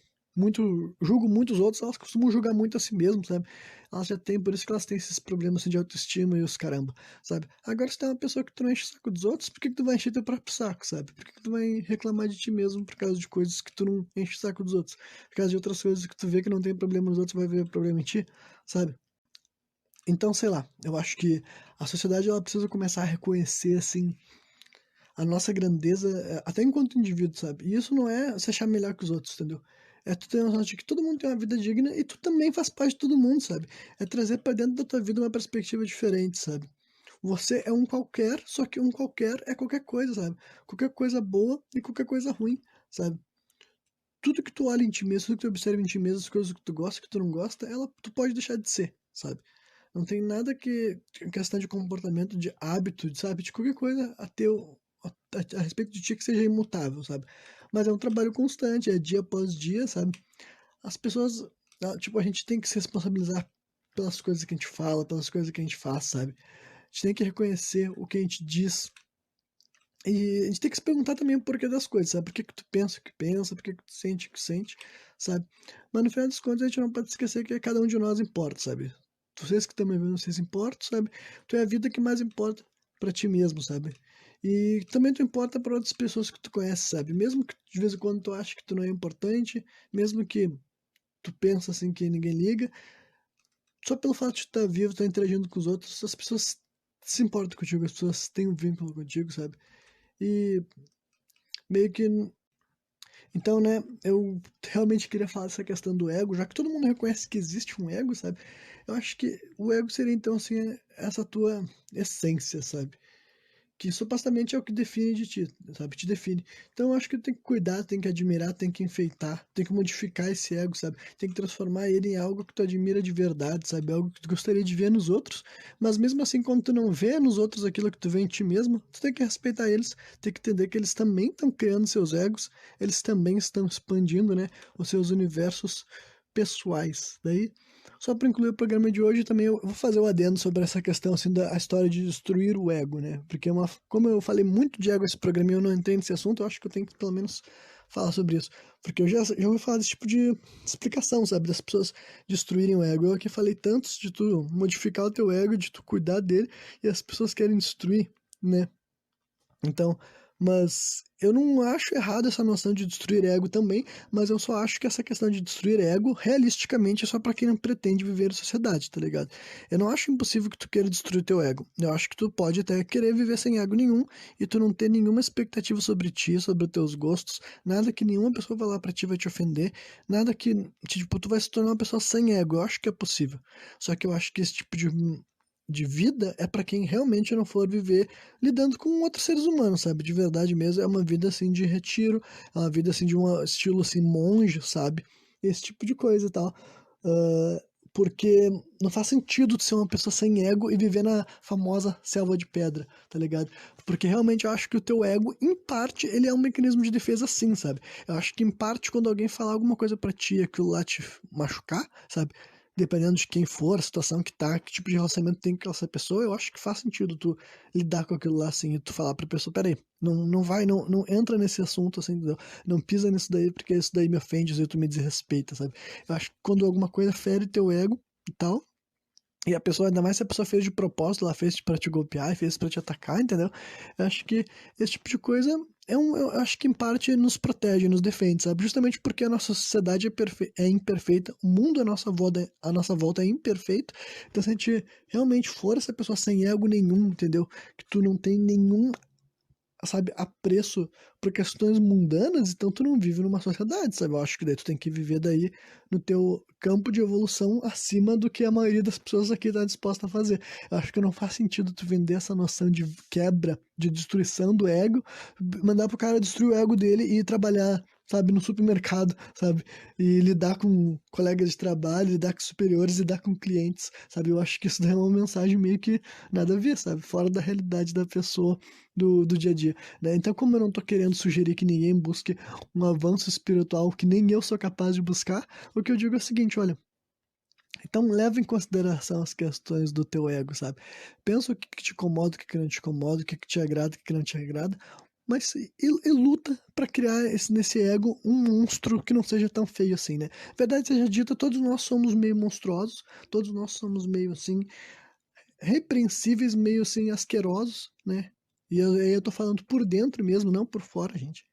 julgam muito os outros, elas costumam julgar muito a si mesmas, sabe? Elas já têm, por isso que elas têm esses problemas assim, de autoestima e os caramba, sabe? Agora, se tu é uma pessoa que tu não enche o saco dos outros, por que que tu vai encher teu próprio saco, sabe? Por que que tu vai reclamar de ti mesmo por causa de coisas que tu não enche o saco dos outros? Por causa de outras coisas que tu vê que não tem problema nos outros, vai ver problema em ti, sabe? Então, sei lá, eu acho que a sociedade ela precisa começar a reconhecer, assim, a nossa grandeza, até enquanto indivíduo, sabe? E isso não é se achar melhor que os outros, entendeu? É tu ter a noção de que todo mundo tem uma vida digna e tu também faz parte de todo mundo, sabe? É trazer pra dentro da tua vida uma perspectiva diferente, sabe? Você é um qualquer, só que um qualquer é qualquer coisa, sabe? Qualquer coisa boa e qualquer coisa ruim, sabe? Tudo que tu olha em ti mesmo, tudo que tu observa em ti mesmo, as coisas que tu gosta, que tu não gosta, tu pode deixar de ser, sabe? Não tem nada que, em questão de comportamento, de hábito, sabe? De qualquer coisa a respeito de ti que seja imutável, sabe? Mas é um trabalho constante, é dia após dia, sabe? As pessoas, tipo, a gente tem que se responsabilizar pelas coisas que a gente fala, pelas coisas que a gente faz, sabe? A gente tem que reconhecer o que a gente diz. E a gente tem que se perguntar também o porquê das coisas, sabe? Por que que tu pensa o que pensa, por que que tu sente o que sente, sabe? Mas no final das contas a gente não pode esquecer que cada um de nós importa, sabe? Vocês que estão me vendo, vocês importam, sabe? Tu é a vida que mais importa pra ti mesmo, sabe? E também tu importa para outras pessoas que tu conhece, sabe? Mesmo que de vez em quando tu acha que tu não é importante, mesmo que tu pensa assim que ninguém liga, só pelo fato de tu estar vivo, estar interagindo com os outros, as pessoas se importam contigo, as pessoas têm um vínculo contigo, sabe? E meio que. Então, né, eu realmente queria falar dessa questão do ego, já que todo mundo reconhece que existe um ego, sabe? Eu acho que o ego seria, então, assim, essa tua essência, sabe? Que supostamente é o que define de ti, sabe? Te define. Então eu acho que tem que cuidar, tem que admirar, tem que enfeitar, tem que modificar esse ego, sabe? Tem que transformar ele em algo que tu admira de verdade, sabe? Algo que tu gostaria de ver nos outros, mas mesmo assim, quando tu não vê nos outros aquilo que tu vê em ti mesmo, tu tem que respeitar eles, tem que entender que eles também estão criando seus egos, eles também estão expandindo, né, os seus universos pessoais. Daí, só para incluir o programa de hoje, também eu vou fazer o adendo sobre essa questão, assim, da história de destruir o ego, né? Porque como eu falei muito de ego nesse programa e eu não entendo esse assunto, eu acho que eu tenho que, pelo menos, falar sobre isso. Porque eu já ouvi falar desse tipo de explicação, sabe? Das pessoas destruírem o ego. Eu aqui falei tantos de tu modificar o teu ego, de tu cuidar dele, e as pessoas querem destruir, né? Então, mas eu não acho errado essa noção de destruir ego também, mas eu só acho que essa questão de destruir ego, realisticamente, é só pra quem não pretende viver em sociedade, tá ligado? Eu não acho impossível que tu queira destruir teu ego. Eu acho que tu pode até querer viver sem ego nenhum e tu não ter nenhuma expectativa sobre ti, sobre os teus gostos, nada que nenhuma pessoa vai lá pra ti vai te ofender, nada que, tipo, tu vai se tornar uma pessoa sem ego. Eu acho que é possível. Só que eu acho que esse tipo de vida é pra quem realmente não for viver lidando com outros seres humanos, sabe? De verdade mesmo, é uma vida assim de retiro, é uma vida assim de um estilo assim monge, sabe? Esse tipo de coisa e tal. Ah, porque não faz sentido tu ser uma pessoa sem ego e viver na famosa selva de pedra, tá ligado? Porque realmente eu acho que o teu ego, em parte, ele é um mecanismo de defesa sim, sabe? Eu acho que em parte, quando alguém falar alguma coisa pra ti, aquilo lá te machucar, sabe? Dependendo de quem for, a situação que tá, que tipo de relacionamento tem com essa pessoa, eu acho que faz sentido tu lidar com aquilo lá assim e tu falar pra pessoa, peraí, não vai, não entra nesse assunto assim, entendeu? Não pisa nisso daí porque isso daí me ofende e tu me desrespeita, sabe? Eu acho que quando alguma coisa fere teu ego e tal, e a pessoa, ainda mais se a pessoa fez de propósito, ela fez pra te golpear e fez pra te atacar, entendeu? Eu acho que esse tipo de coisa eu acho que em parte nos protege, nos defende, sabe? Justamente porque a nossa sociedade é imperfeita, o mundo à nossa volta é imperfeito. Então, se a gente realmente for essa pessoa sem ego nenhum, entendeu? Que tu não tem nenhum, sabe, apreço por questões mundanas, então tu não vive numa sociedade, sabe? Eu acho que daí tu tem que viver daí no teu campo de evolução acima do que a maioria das pessoas aqui tá disposta a fazer. Eu acho que não faz sentido tu vender essa noção de quebra, de destruição do ego, mandar pro cara destruir o ego dele e ir trabalhar, sabe, no supermercado, sabe? E lidar com colegas de trabalho, lidar com superiores, lidar com clientes, sabe? Eu acho que isso daí é uma mensagem meio que nada a ver, sabe? Fora da realidade da pessoa do dia a dia, né? Então, como eu não tô querendo sugerir que ninguém busque um avanço espiritual que nem eu sou capaz de buscar, o que eu digo é o seguinte, olha, então leva em consideração as questões do teu ego, sabe? Pensa o que que te incomoda, o que que não te incomoda, o que que te agrada, o que que não te agrada, mas e luta pra criar nesse ego um monstro que não seja tão feio assim, né? Verdade seja dita, todos nós somos meio monstruosos, todos nós somos meio assim repreensíveis, meio assim asquerosos, né? E eu tô falando por dentro mesmo, não por fora, gente.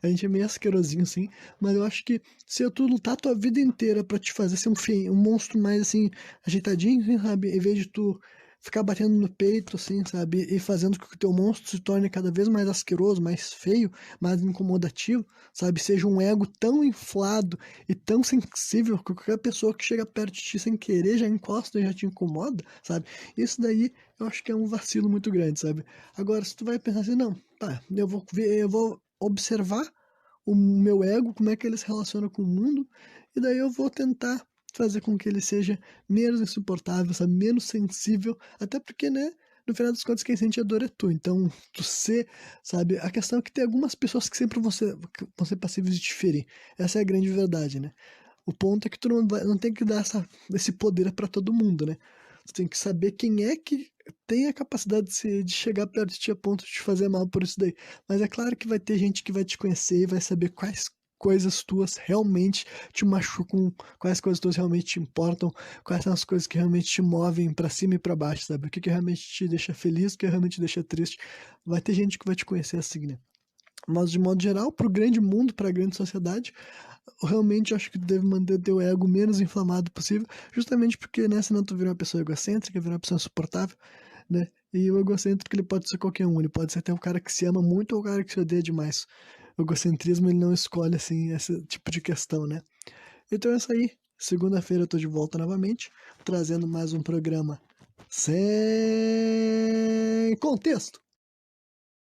A gente é meio asquerosinho assim, mas eu acho que se tu lutar a tua vida inteira pra te fazer ser um monstro mais assim, ajeitadinho, assim, sabe? Em vez de tu ficar batendo no peito, assim, sabe? E fazendo com que o teu monstro se torne cada vez mais asqueroso, mais feio, mais incomodativo, sabe? Seja um ego tão inflado e tão sensível que qualquer pessoa que chega perto de ti sem querer já encosta e já te incomoda, sabe? Isso daí eu acho que é um vacilo muito grande, sabe? Agora, se tu vai pensar assim, não, tá, eu vou ver, eu vou observar o meu ego, como é que ele se relaciona com o mundo, e daí eu vou tentar fazer com que ele seja menos insuportável, sabe? Menos sensível, até porque, né? No final das contas, quem sente a dor é tu. Então, tu ser, sabe? A questão é que tem algumas pessoas que sempre vão ser passíveis de te ferir. Essa é a grande verdade, né? O ponto é que tu não tem que dar esse poder pra todo mundo, né? Tu tem que saber quem é que tem a capacidade de chegar perto de ti a ponto de te fazer mal por isso daí. Mas é claro que vai ter gente que vai te conhecer e vai saber quais coisas tuas realmente te machucam, quais coisas tuas realmente te importam, quais são as coisas que realmente te movem pra cima e pra baixo, sabe? O que que realmente te deixa feliz, o que realmente te deixa triste. Vai ter gente que vai te conhecer assim, né? Mas de modo geral, pro grande mundo, pra grande sociedade, eu realmente acho que tu deve manter teu ego menos inflamado possível, justamente porque, né, senão tu vira uma pessoa egocêntrica, vira uma pessoa insuportável, né? E o egocêntrico, ele pode ser qualquer um, ele pode ser até um cara que se ama muito ou um cara que se odeia demais. O egocentrismo, ele não escolhe, assim, esse tipo de questão, né? Então é isso aí. Segunda-feira eu tô de volta novamente, trazendo mais um programa sem contexto.